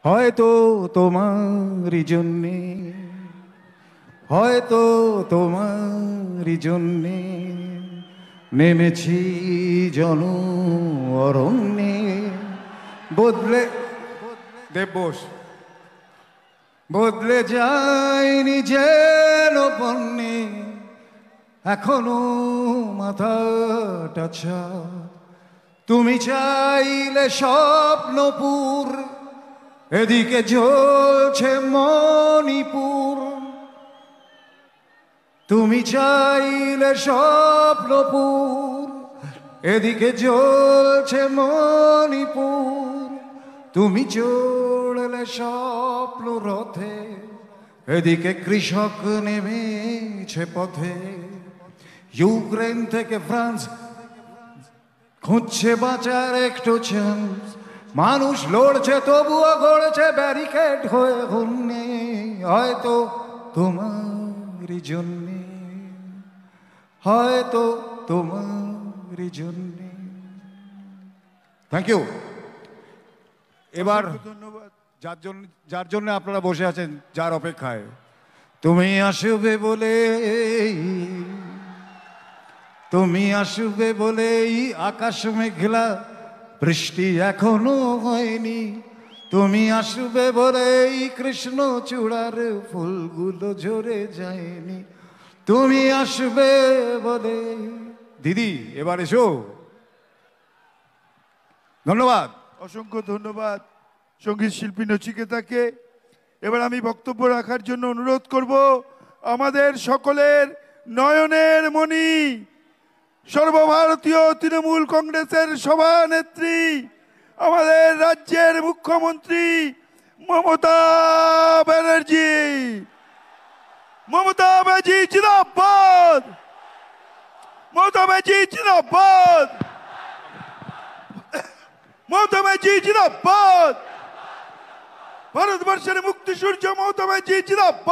হয়তো তোমারই জন্যে, হয়তো তোমারই জন্যে নেমেছি জন অরণ্যে। বদলে দেববোস বদলে যায়নি যেন বন্যে, এখনো মাথাটা ছাদ। তুমি চাইলে স্বপ্নপুর, এদিকে জ্বলছে মণিপুর। তুমি চাইলে স্বপ্নপুর, এদিকে জ্বলছে মণিপুর। তুমি চড়লে স্বপ্ন রথে, এদিকে কৃষক নেমেছে পথে। ইউক্রেন থেকে ফ্রান্স খুঁজছে বাঁচার একটু চান্স। মানুষ লড়ছে তবুও গড়ছে ব্যারিকেড হয়ে হন্যে, হয়তো তোমারই জন্যে, হয়তো তোমারই জন্যে। Thank you. এবার ধন্যবাদ। যার জন্য আপনারা বসে আছেন, যার অপেক্ষায়, তুমি আসবে বলে, তুমি আসবে বলেই আকাশ মেঘলা, বৃষ্টি এখনো হয়নি। তুমি আসবে বলেই কৃষ্ণ চূড়ার ফুলগুলো ঝরে যায়নি। তুমি আসবে বলে। দিদি এবার এসো। ধন্যবাদ। অসংখ্য ধন্যবাদ সঙ্গীত শিল্পী নচিকেতাকে। এবার আমি বক্তব্য রাখার জন্য অনুরোধ করব আমাদের সকলের নয়নের মণি, সর্বভারতীয় তৃণমূল কংগ্রেসের সভানেত্রী, আমাদের রাজ্যের মুখ্যমন্ত্রী মমতা ব্যানার্জি। মমতা ব্যানার্জি জিন্দাবাদ, মমতা ব্যানার্জি জিন্দাবাদ, মমতা ব্যানার্জি জিন্দাবাদ, ভারতবর্ষের মুক্তি সূর্য মমতা ব্যানার্জি জিন্দাবাদ।